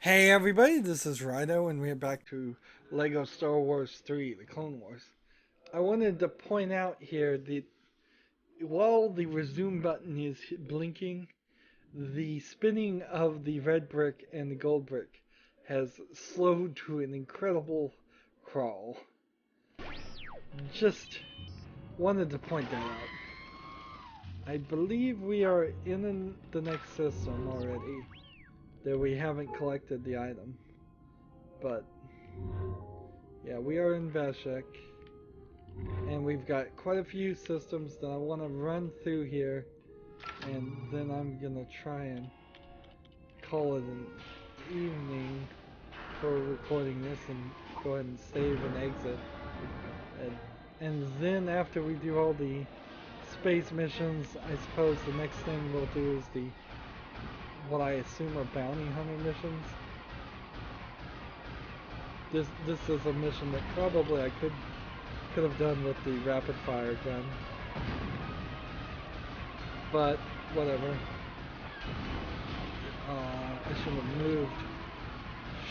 Hey everybody, this is Rydo, and we're back to Lego Star Wars 3, The Clone Wars. I wanted to point out here that while the resume button is blinking, the spinning of the red brick and the gold brick has slowed to an incredible crawl. Just wanted to point that out. I believe we are in the next system already, that we haven't collected the item, but yeah, we are in Vashek, and we've got quite a few systems that I want to run through here, and then I'm gonna try and call it an evening for recording this and go ahead and save and exit. And then after we do all the space missions, I suppose the next thing we'll do is the what I assume are bounty hunter missions. This is a mission that probably I could have done with the rapid fire gun, but whatever. I shouldn't have moved.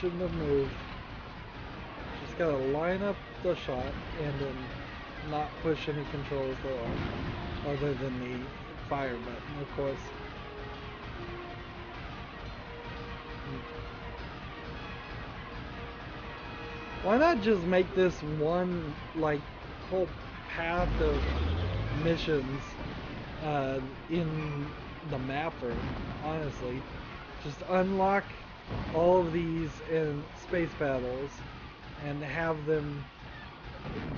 Shouldn't have moved. Just gotta line up the shot and then not push any controls at all, other than the fire button, of course. Why not just make this one like whole path of missions in the map room? Honestly, just unlock all of these in space battles and have them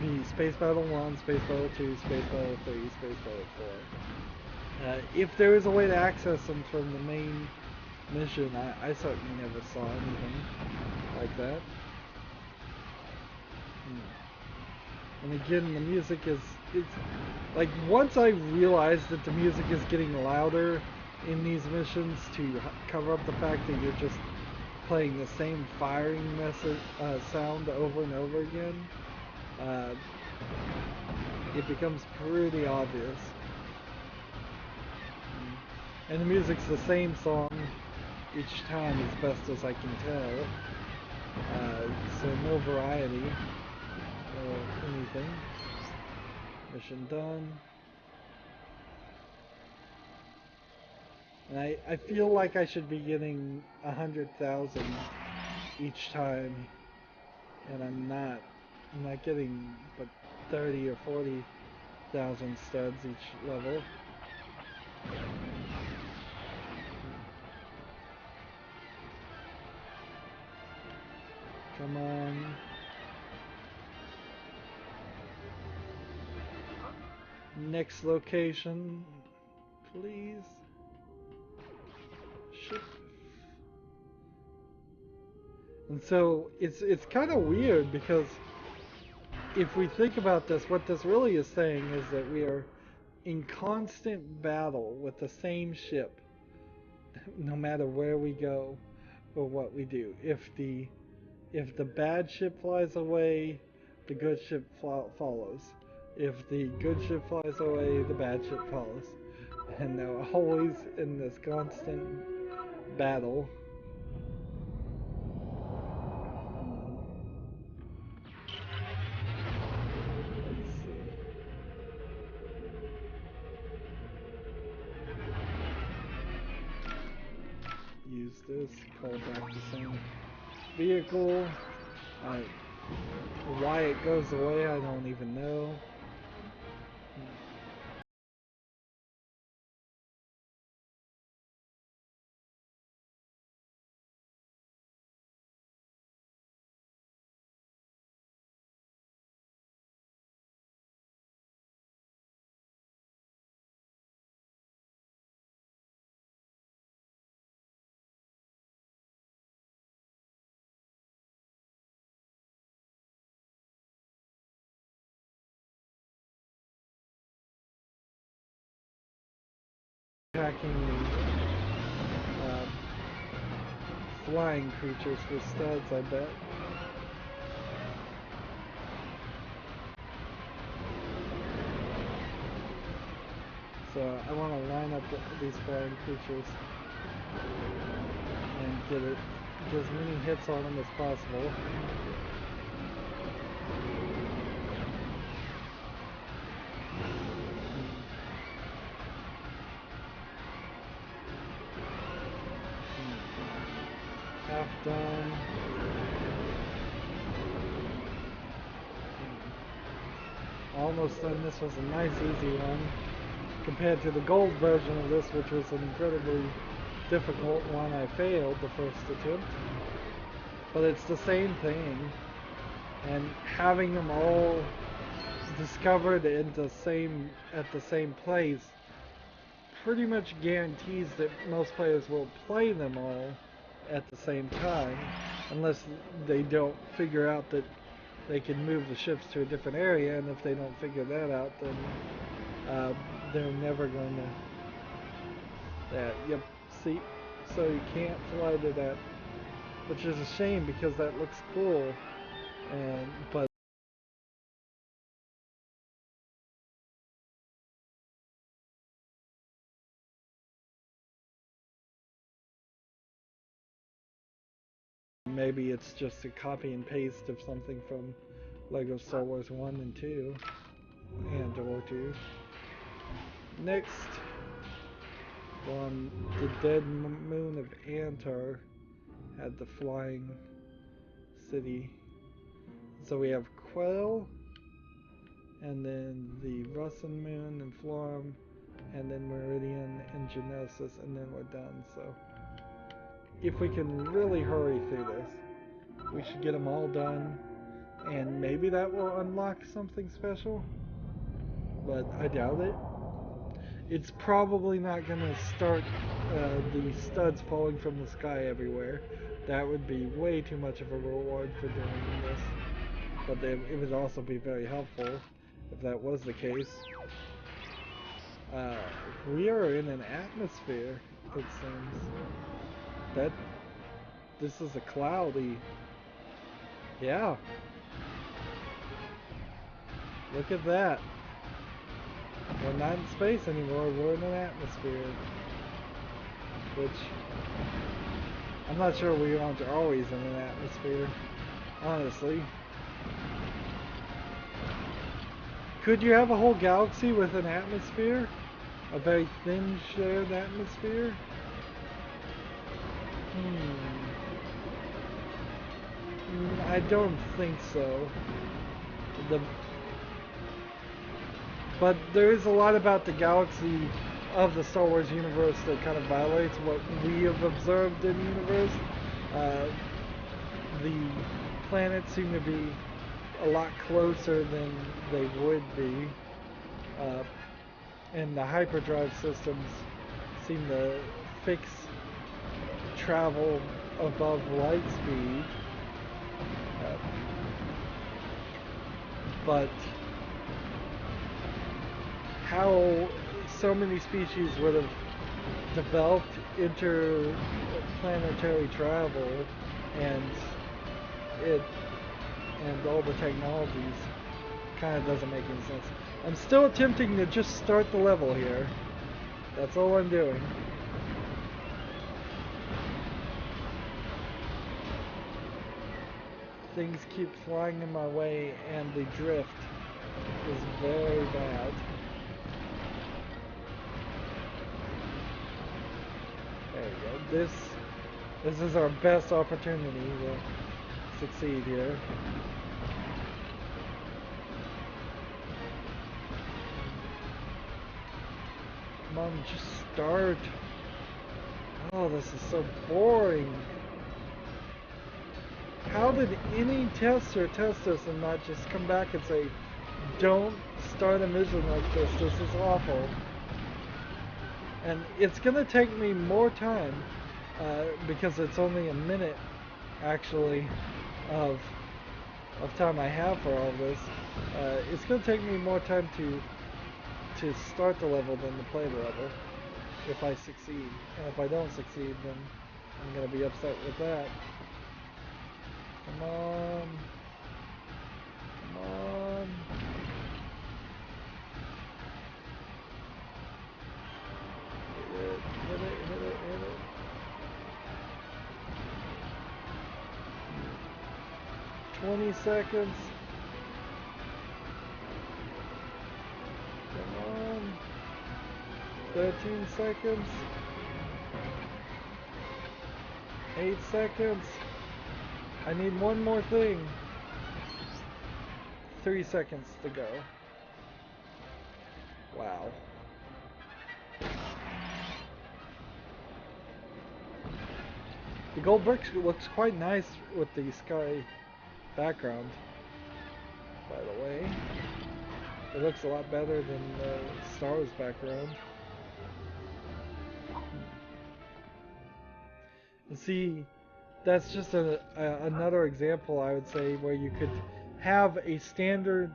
be Space Battle 1, Space Battle 2, Space Battle 3, Space Battle 4. If there is a way to access them from the main mission, I certainly never saw anything like that. And again, the music it's like, once I realized that the music is getting louder in these missions to cover up the fact that you're just playing the same firing message sound over and over again, it becomes pretty obvious. And the music's the same song each time, as best as I can tell. So no variety or anything. Mission done. And I feel like I should be getting 100,000 each time, and I'm not. I'm not getting but 30 or 40,000 studs each level. Come on. Next location, please. Ship. And so it's kind of weird, because if we think about this, what this really is saying is that we are in constant battle with the same ship, no matter where we go or what we do. If the bad ship flies away, the good ship follows. If the good ship flies away, the bad ship follows. And they're always in this constant battle. Let's see. Use this, call back the same vehicle. Why it goes away, I don't even know. Attacking the flying creatures with studs, I bet. So I want to line up these flying creatures and get as many hits on him as possible. Half done. Almost done. This was a nice easy one compared to the gold version of this, which was an incredibly difficult one. I failed the first attempt, but it's the same thing, and having them all discovered at the same place pretty much guarantees that most players will play them all at the same time, unless they don't figure out that they can move the ships to a different area, and if they don't figure that out, then they're never going to. Yep. See, so you can't fly to that, which is a shame because that looks cool, but. Maybe it's just a copy and paste of something from Lego Star Wars 1 and 2, and or 2. Next, on the dead moon of Antar, had the flying city. So we have Quell, and then the Russin moon and Florum, and then Meridian and Geonosis, and then we're done. So if we can really hurry through this, we should get them all done, and maybe that will unlock something special, but I doubt it. It's probably not going to start the studs falling from the sky everywhere. That would be way too much of a reward for doing this, but it would also be very helpful if that was the case. We are in an atmosphere, it seems. This is a cloudy. Yeah. Look at that. We're not in space anymore, we're in an atmosphere. Which, I'm not sure we aren't always in an atmosphere, honestly. Could you have a whole galaxy with an atmosphere? A very thin shared atmosphere? I don't think so. But there is a lot about the galaxy of the Star Wars universe that kind of violates what we have observed in the universe. The planets seem to be a lot closer than they would be. And the hyperdrive systems seem to fix travel above light speed. But how so many species would have developed interplanetary travel and all the technologies kind of doesn't make any sense. I'm still attempting to just start the level here. That's all I'm doing. Things keep flying in my way, and the drift is very bad. There we go. This is our best opportunity to succeed here. Come on, just start. Oh, this is so boring. How did any tester test this and not just come back and say, don't start a mission like this, this is awful. And it's going to take me more time, because it's only a minute, actually, of time I have for all this. It's going to take me more time to start the level than to play the level, if I succeed. And if I don't succeed, then I'm going to be upset with that. Come on. Come on. Hit it, hit it, hit it, hit it. 20 seconds. Come on. 13 seconds. 8 seconds. I need one more thing. 3 seconds to go. Wow. The gold brick looks quite nice with the sky background, by the way. It looks a lot better than the Star Wars background. And see, that's just another example, I would say, where you could have a standard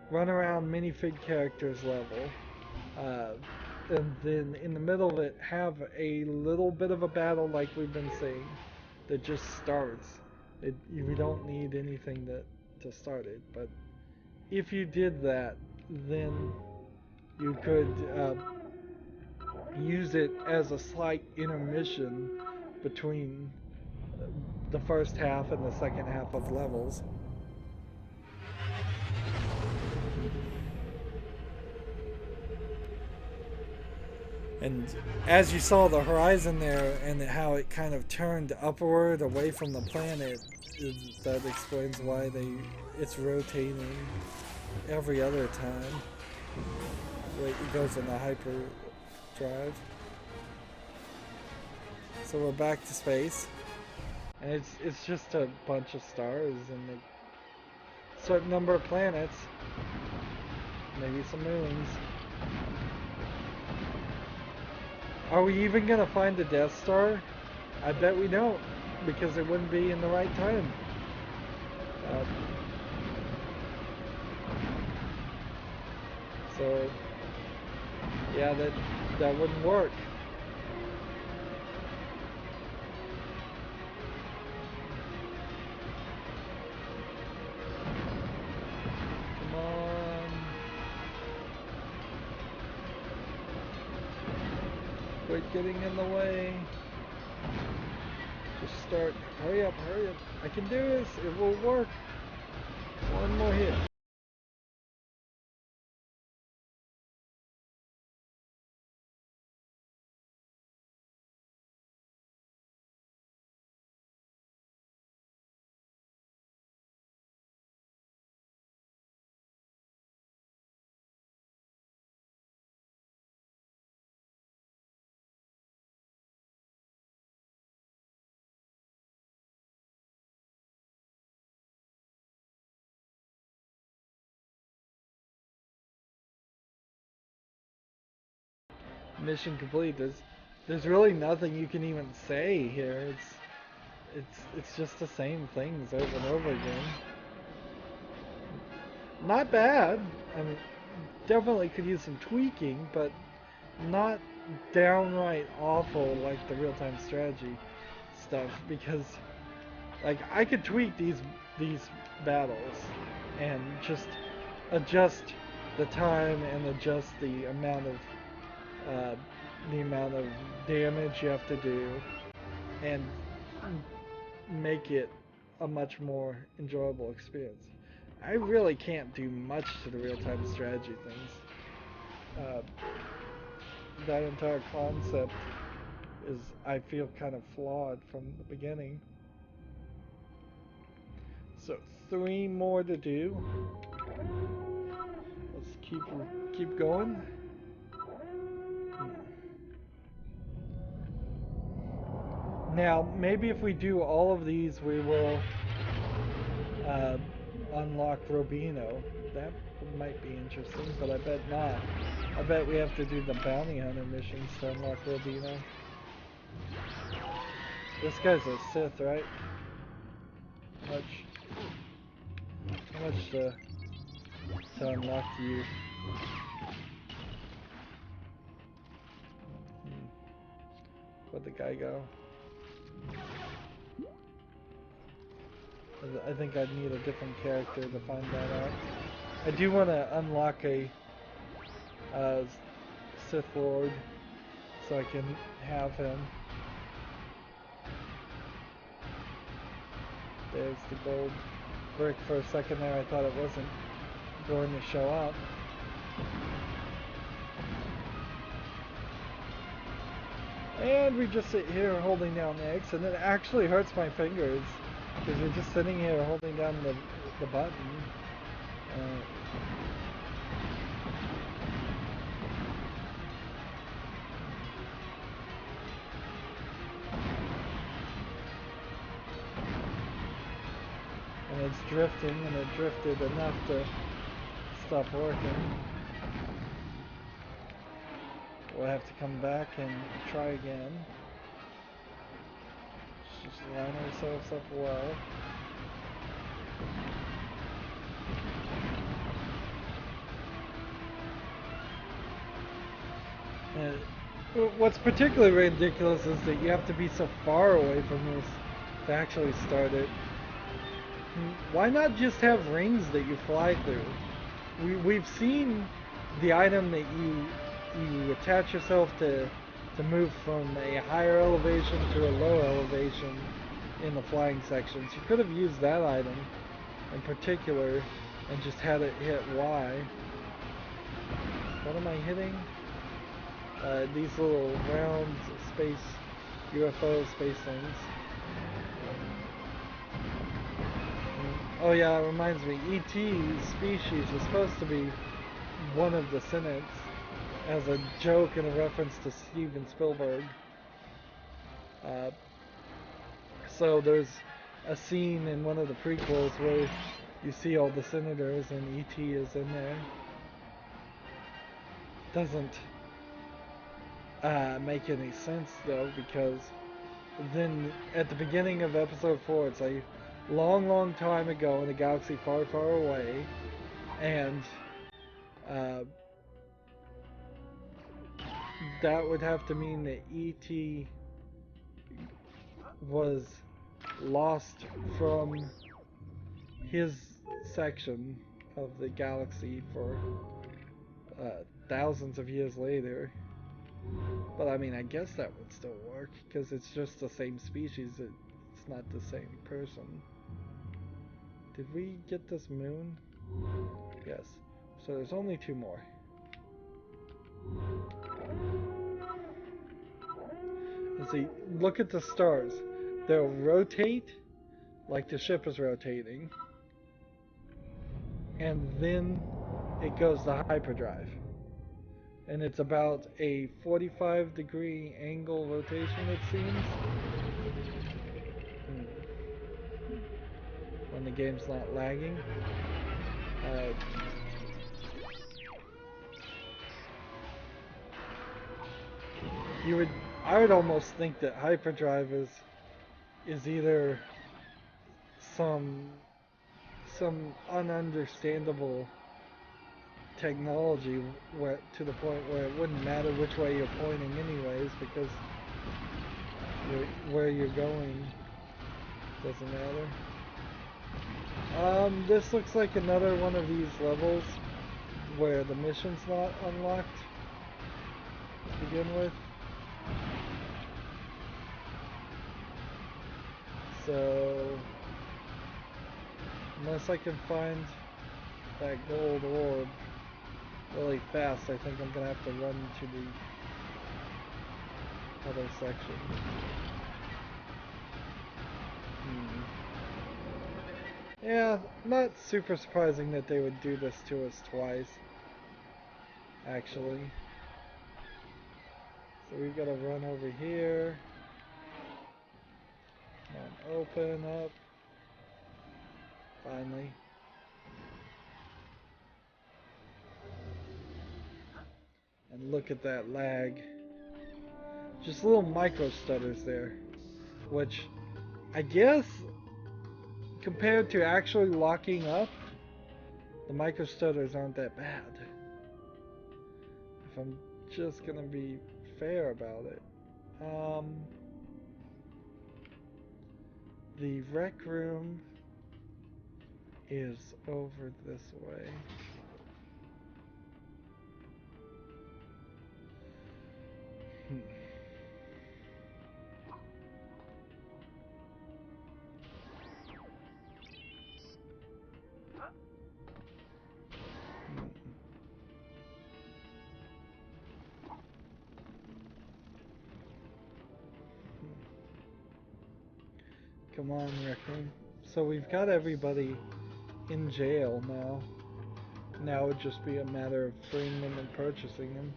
run-around minifig characters level, and then in the middle of it have a little bit of a battle like we've been saying that just starts. You don't need anything to start it, but if you did that, then you could use it as a slight intermission between the first half and the second half of levels. And as you saw the horizon there and how it kind of turned upward away from the planet, that explains why it's rotating every other time. Wait, it goes in the hyperdrive. So we're back to space. And it's just a bunch of stars and a certain number of planets. Maybe some moons. Are we even gonna find the Death Star? I bet we don't, because it wouldn't be in the right time. So, yeah, that wouldn't work. Come on. Quit getting in the way. Just start. Hurry up, hurry up. I can do this. It will work. One more hit. Mission complete. There's really nothing you can even say here. It's just the same things over and over again. Not bad. I mean, definitely could use some tweaking, but not downright awful like the real-time strategy stuff, because like I could tweak these battles and just adjust the time and adjust the amount of damage you have to do and make it a much more enjoyable experience. I really can't do much to the real-time strategy things. That entire concept is, I feel, kind of flawed from the beginning. So 3 more to do. Let's keep going. Now, maybe if we do all of these, we will unlock Robino. That might be interesting, but I bet not. I bet we have to do the bounty hunter missions to unlock Robino. This guy's a Sith, right? How much to unlock you? Where'd the guy go? I think I'd need a different character to find that out. I do want to unlock a Sith Lord so I can have him. There's the gold brick for a second there. I thought it wasn't going to show up. And we just sit here holding down X, and it actually hurts my fingers because you're just sitting here holding down the button. And it's drifting, and it drifted enough to stop working. We'll have to come back and try again. Just line ourselves up well. What's particularly ridiculous is that you have to be so far away from this to actually start it. Why not just have rings that you fly through? We've seen the item that you attach yourself to move from a higher elevation to a lower elevation in the flying sections. You could have used that item in particular and just had it hit Y. What am I hitting? These little round space UFO space things. Oh yeah, it reminds me, E.T.'s species is supposed to be one of the Senates as a joke and a reference to Steven Spielberg. So there's a scene in one of the prequels where you see all the senators and E.T. is in there. Doesn't make any sense though, because then at the beginning of episode 4 it's a long time ago in a galaxy far away, and that would have to mean that E.T. was lost from his section of the galaxy for thousands of years later. But I mean, I guess that would still work, because it's just the same species, it's not the same person. Did we get this moon? Yes. So there's only 2 more. And see, look at the stars. They'll rotate like the ship is rotating, and then it goes to hyperdrive. And it's about a 45-degree angle rotation, it seems. When the game's not lagging. I would almost think that hyperdrive is either some ununderstandable technology to the point where it wouldn't matter which way you're pointing anyways, because where you're going doesn't matter. This looks like another one of these levels where the mission's not unlocked to begin with. So, unless I can find that gold orb really fast, I think I'm going to have to run to the other section. Yeah, not super surprising that they would do this to us twice, actually. So we've got to run over here. And open up. Finally. And look at that lag. Just little micro stutters there. Which, I guess, compared to actually locking up, the micro stutters aren't that bad. If I'm just gonna be fair about it. The rec room is over this way. Come on, Raccoon. So we've got everybody in jail now. Now it would just be a matter of freeing them and purchasing them.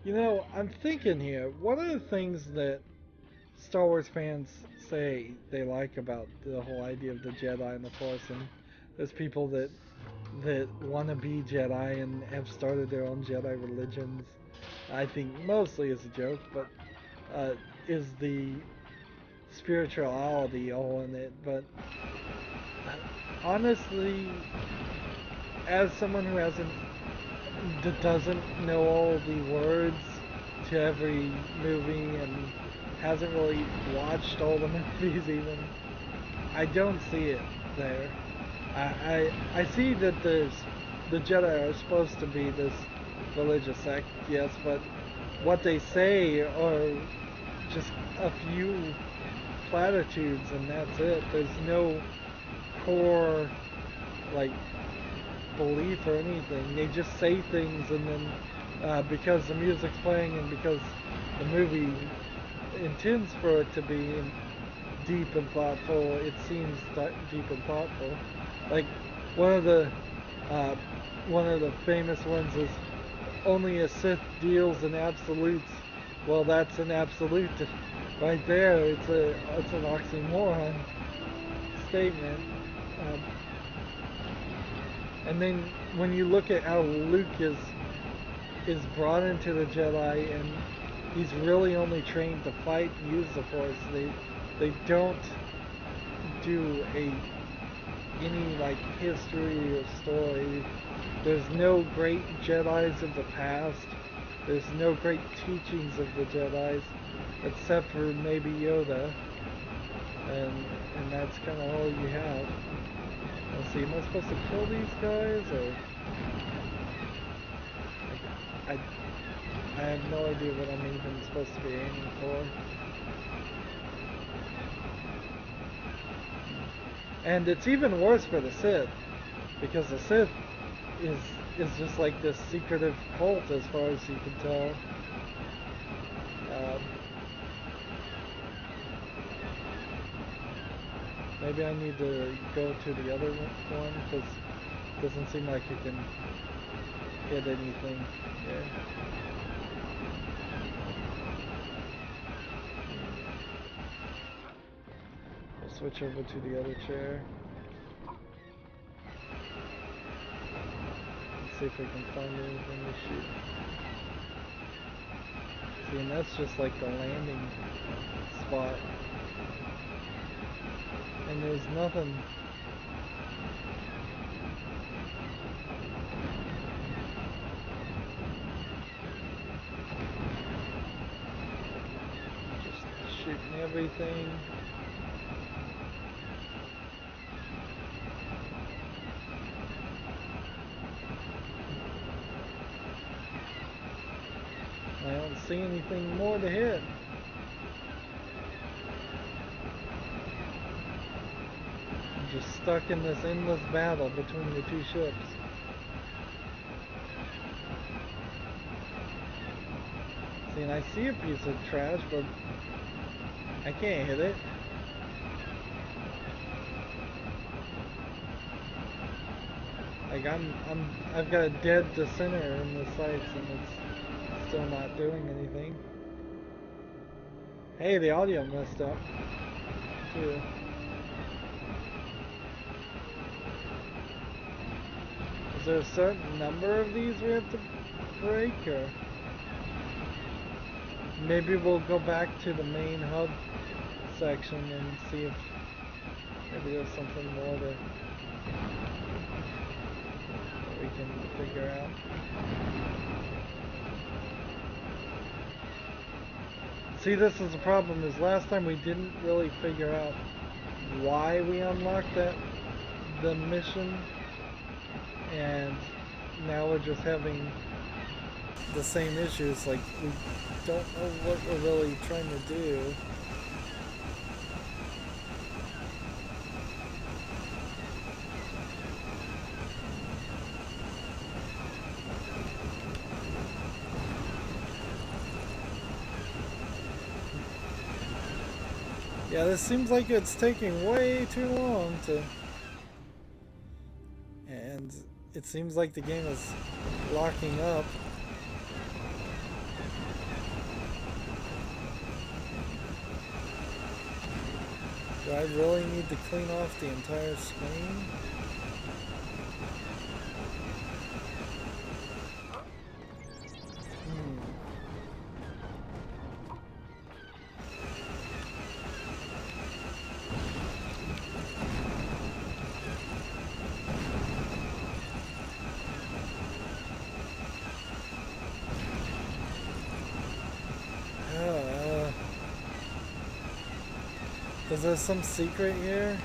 You know, I'm thinking here, one of the things that Star Wars fans say they like about the whole idea of the Jedi and the Force, and there's people that want to be Jedi and have started their own Jedi religions. I think mostly as a joke, but is the spirituality all in it. But honestly, as someone who doesn't know all the words to every movie and hasn't really watched all the movies even, I don't see it there. I see that the Jedi are supposed to be this religious sect, yes, but what they say are just a few platitudes and that's it. There's no core like belief or anything. They just say things and then because the music's playing and because the movie intends for it to be deep and thoughtful, it seems deep and thoughtful. Like one of the uh, one of the famous ones is only a Sith deals in absolutes. Well, that's an absolute right there. It's an oxymoron statement. Um, and then when you look at how Luke is brought into the Jedi and he's really only trained to fight and use the Force. They don't do any like history or story. There's no great Jedis of the past. There's no great teachings of the Jedis, except for maybe Yoda, and that's kind of all you have. Let's see, am I supposed to kill these guys or? I have no idea what I'm even supposed to be aiming for. And it's even worse for the Sith, because the Sith is just like this secretive cult as far as you can tell. Maybe I need to go to the other one because it doesn't seem like you can hit anything here. I'll switch over to the other chair. Let's see if we can find anything to shoot. See, and that's just like the landing spot. And there's nothing. Just shooting everything. I don't see anything more to hit. I'm just stuck in this endless battle between the two ships. See, and I see a piece of trash, but I can't hit it. Like I've got a dead center in the sights, and it's still not doing anything. Hey, the audio messed up too. Is there a certain number of these we have to break, or maybe we'll go back to the main hub section and see if maybe there's something more that we can figure out. See, this is the problem, is last time we didn't really figure out why we unlocked the mission, and now we're just having the same issues, like we don't know what we're really trying to do. Yeah, this seems like it's taking way too long to... And it seems like the game is locking up. Do I really need to clean off the entire screen? Is there some secret here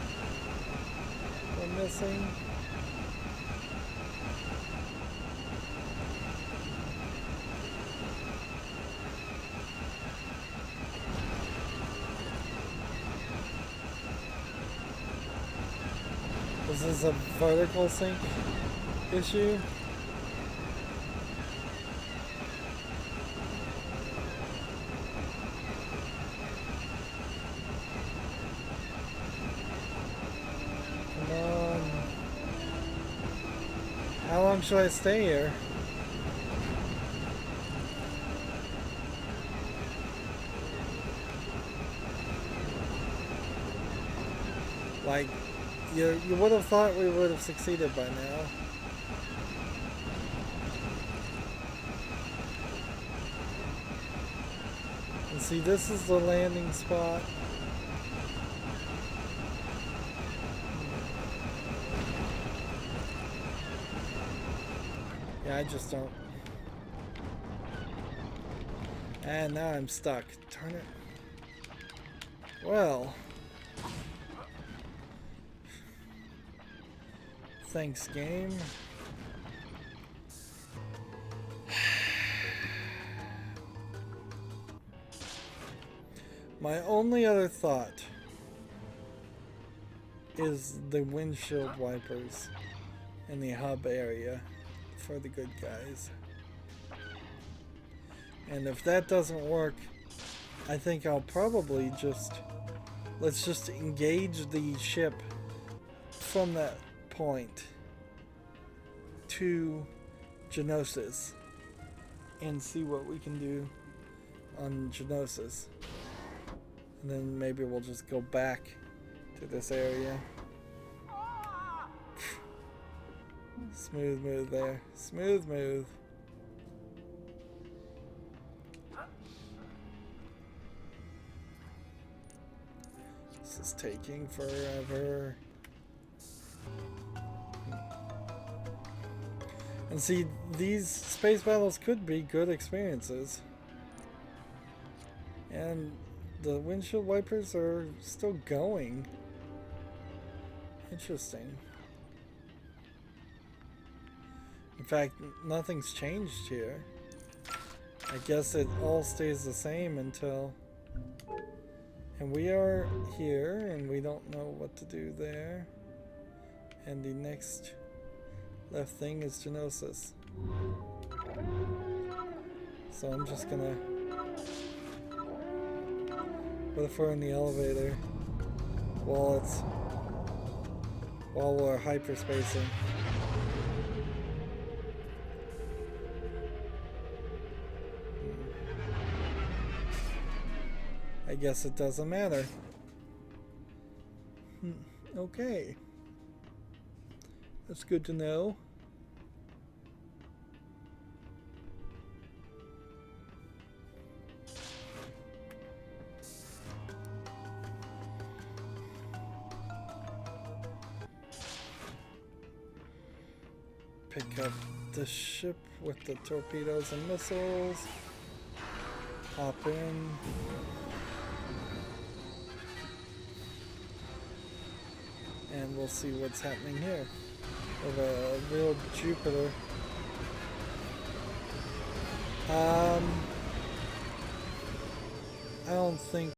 we're missing? Is this a vertical sync issue? Come on. How long should I stay here? Like, you would have thought we would have succeeded by now. And see, this is the landing spot. Yeah, I just don't. And now I'm stuck. Darn it. Well. Thanks, game. My only other thought is the windshield wipers in the hub area for the good guys. And if that doesn't work, I think I'll probably let's just engage the ship from that point to Genosis and see what we can do on Genosis. And then maybe we'll just go back to this area. Smooth move there. Smooth move. This is taking forever. And see, these space battles could be good experiences. And the windshield wipers are still going. Interesting. In fact, nothing's changed here. I guess it all stays the same until... And we are here, and we don't know what to do there. And the next left thing is Genosis. So I'm just gonna... What if we're in the elevator while we're hyperspacing? I guess it doesn't matter. Okay. That's good to know. Pick up the ship with the torpedoes and missiles. Hop in. And we'll see what's happening here. We have a real Jupiter. I don't think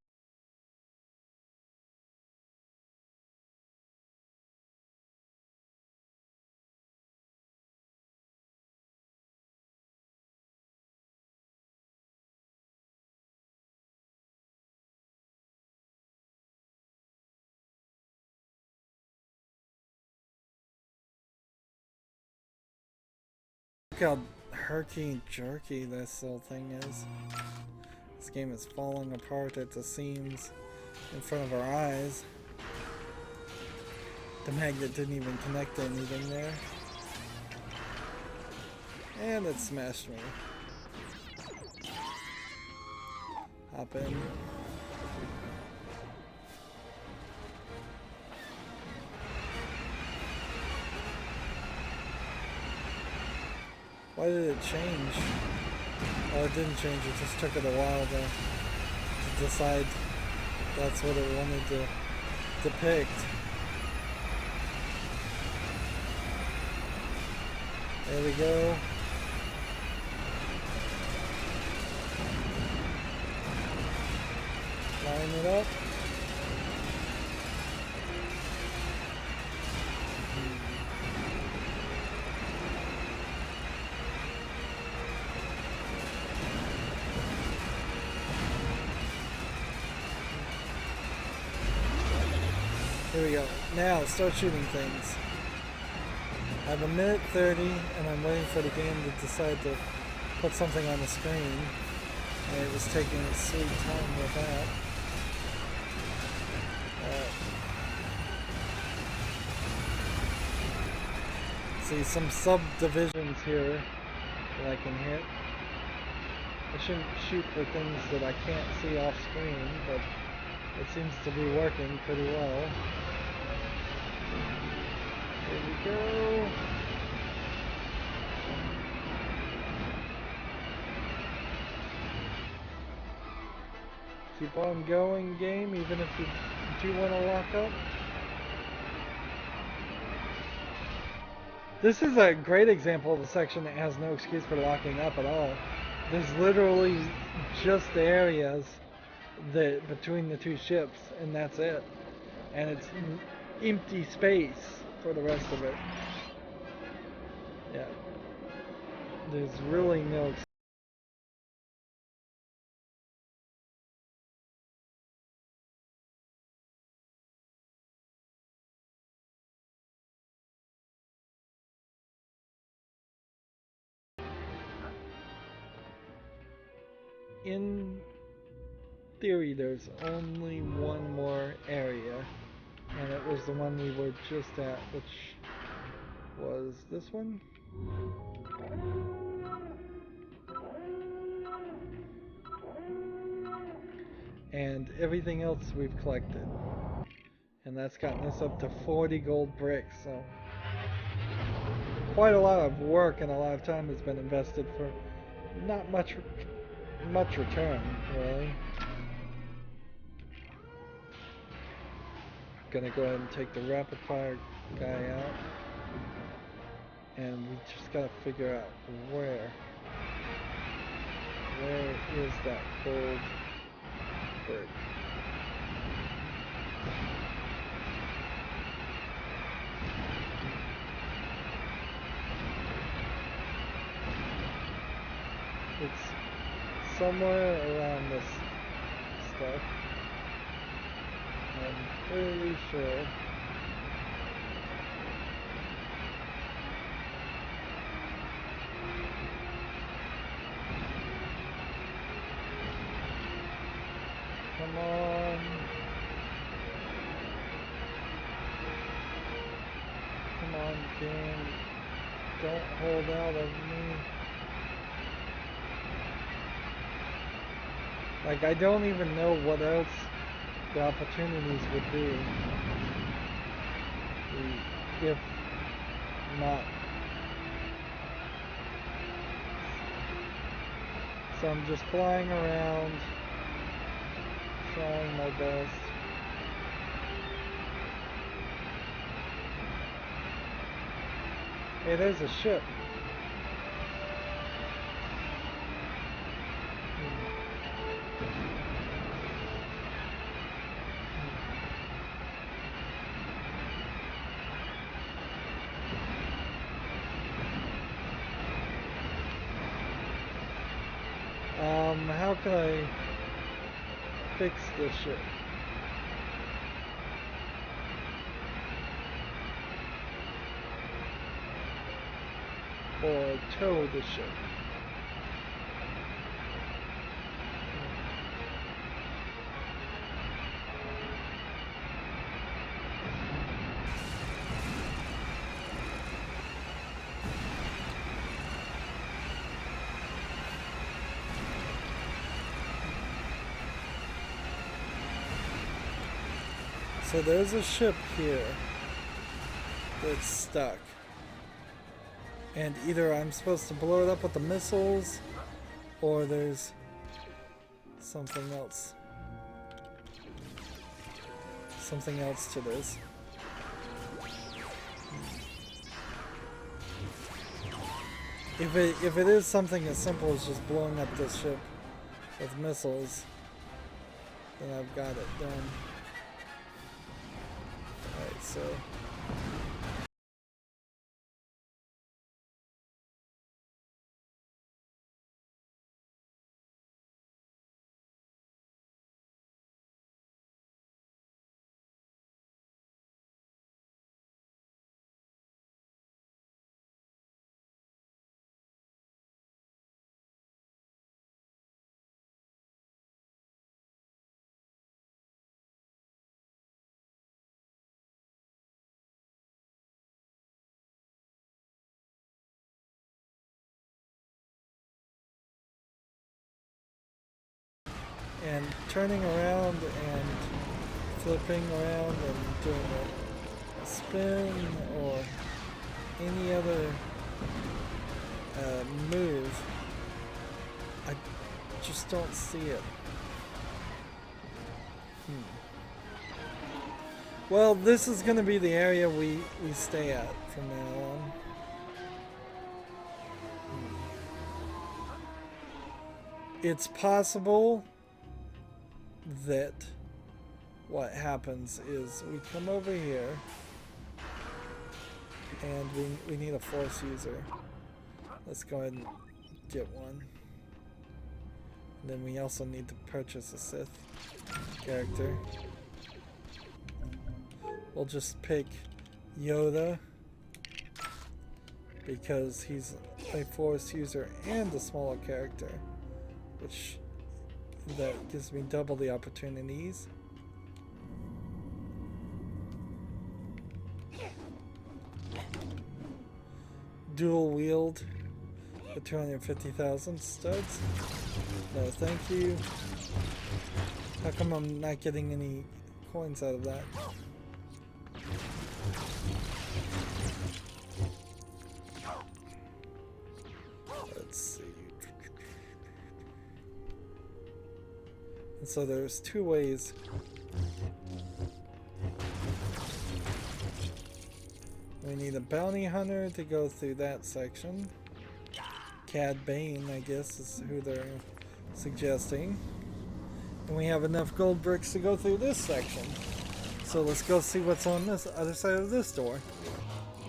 Look how herky-jerky this whole thing is. This game is falling apart at the seams in front of our eyes. The magnet didn't even connect to anything there. And it smashed me. Hop in. Why did it change? Oh, it didn't change. It just took it a while to decide that's what it wanted to depict. There we go. Line it up. Here we go. Now, start shooting things. I have 1:30, and I'm waiting for the game to decide to put something on the screen. And it was taking its sweet time with that. See some subdivisions here that I can hit. I shouldn't shoot for things that I can't see off screen, but it seems to be working pretty well. Here we go. Keep on going, game, even if you do want to lock up. This is a great example of a section that has no excuse for locking up at all. There's literally just areas that between the two ships, and that's it. And it's empty space for the rest of it. Yeah. There's really no excuse. In theory, there's only one more area, and it was the one we were just at, which was this one. And everything else we've collected, and that's gotten us up to 40 gold bricks, so quite a lot of work and a lot of time has been invested for not much return, really. Gonna go ahead and take the rapid fire guy out, and we just gotta figure out where is that gold brick. It's somewhere around this stuff. I'm fairly sure. Come on. Come on, game. Don't hold out of me. Like, I don't even know what else the opportunities would be if not. So I'm just flying around, trying my best. Hey, there's a ship. How can I fix this ship? or tow the ship. So there's a ship here that's stuck. And either I'm supposed to blow it up with the missiles, or there's something else. Something else to this. If it is something as simple as just blowing up this ship with missiles, then I've got it done. Alright, so and turning around and flipping around and doing a spin or any other move, I just don't see it. Well, this is going to be the area we stay at from now on. It's possible that what happens is we come over here and we need a force user. Let's go ahead and get one. And then we also need to purchase a Sith character. We'll just pick Yoda because he's a force user and a smaller character, which that gives me double the opportunities. Dual wield for 250,000 studs. No, thank you. How come I'm not getting any coins out of that? Let's see. And so there's two ways. We need a bounty hunter to go through that section. Cad Bane, I guess, is who they're suggesting. And we have enough gold bricks to go through this section. So let's go see what's on this other side of this door.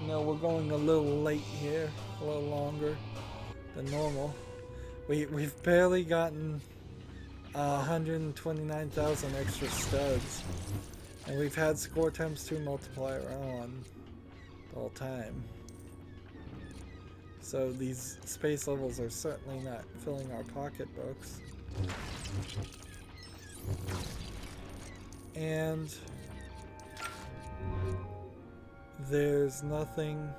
You know, we're going a little late here, a little longer than normal. We've barely gotten 129,000 extra studs. And we've had score times 2 multiplier on the whole time. So these space levels are certainly not filling our pocketbooks. And there's nothing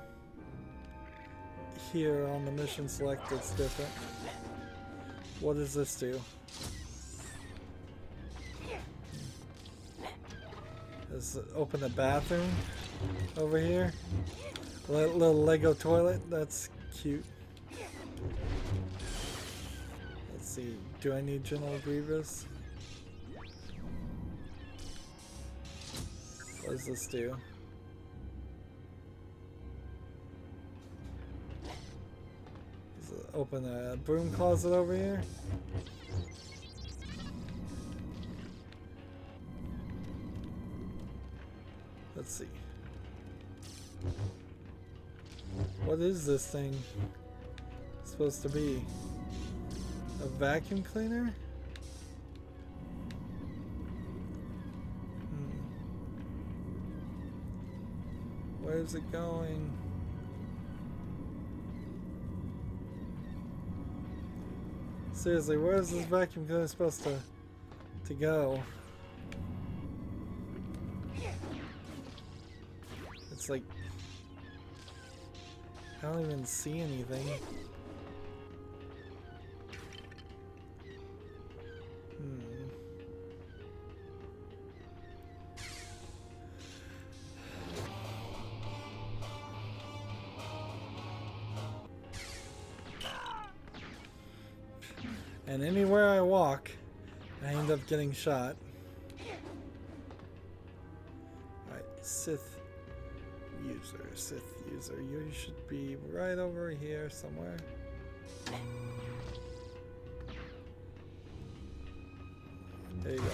here on the mission select that's different. What does this do? Does it open a bathroom over here? Little Lego toilet? That's cute. Let's see. Do I need General Grievous? What does this do? Does it open a broom closet over here? Let's see. What is this thing supposed to be? A vacuum cleaner? Where's it going? Seriously, where is this vacuum cleaner supposed to go? It's like I don't even see anything. And anywhere I walk, I end up getting shot. Alright, Sith user, you should be right over here somewhere. There you go.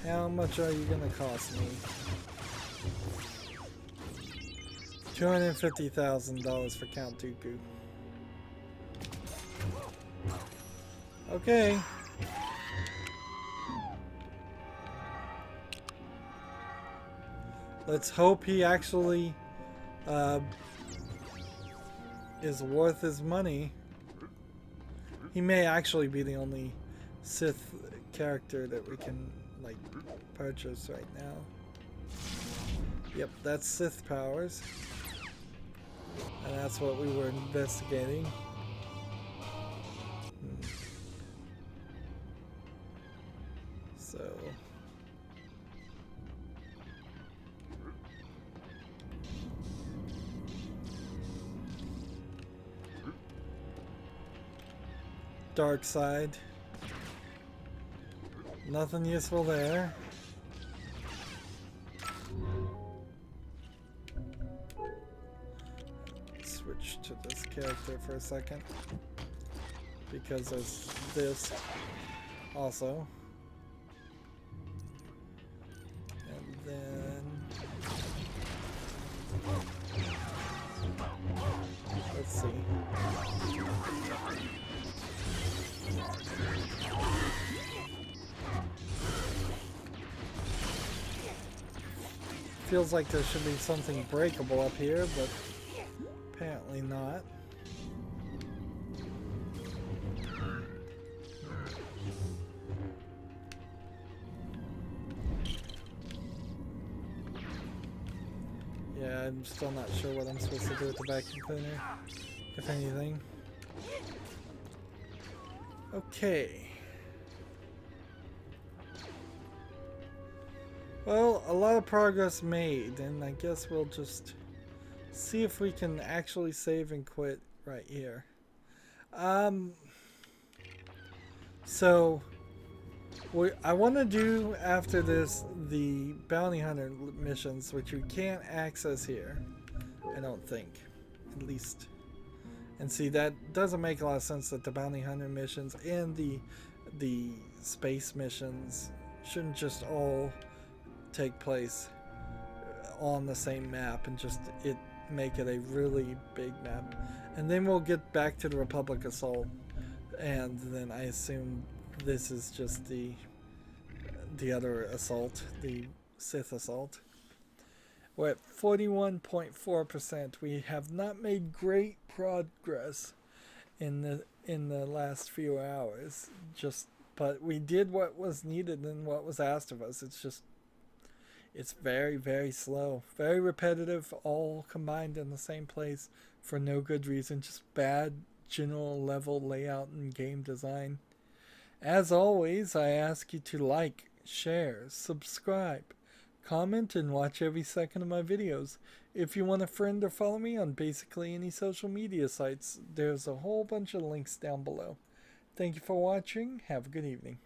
How much are you gonna cost me? $250,000 for Count Dooku. Okay. Let's hope he actually is worth his money. He may actually be the only Sith character that we can like purchase right now. Yep, that's Sith powers. And that's what we were investigating. So dark side. Nothing useful there. Switch to this character for a second. Because there's this also. And then let's see. Feels like there should be something breakable up here, but apparently not. Yeah, I'm still not sure what I'm supposed to do with the vacuum cleaner, if anything. Okay. Well, a lot of progress made, and I guess we'll just see if we can actually save and quit right here. So I want to do after this the bounty hunter missions, which we can't access here, I don't think, at least. And see, that doesn't make a lot of sense that the bounty hunter missions and the space missions shouldn't just all take place on the same map and just make it a really big map. And then we'll get back to the Republic Assault, and then I assume this is just the other assault, the Sith Assault. We're at 41.4%. We have not made great progress in the last few hours. But we did what was needed and what was asked of us. It's very, very slow. Very repetitive, all combined in the same place for no good reason. Just bad general level layout and game design. As always, I ask you to like, share, subscribe, comment, and watch every second of my videos. If you want a friend or follow me on basically any social media sites, there's a whole bunch of links down below. Thank you for watching. Have a good evening.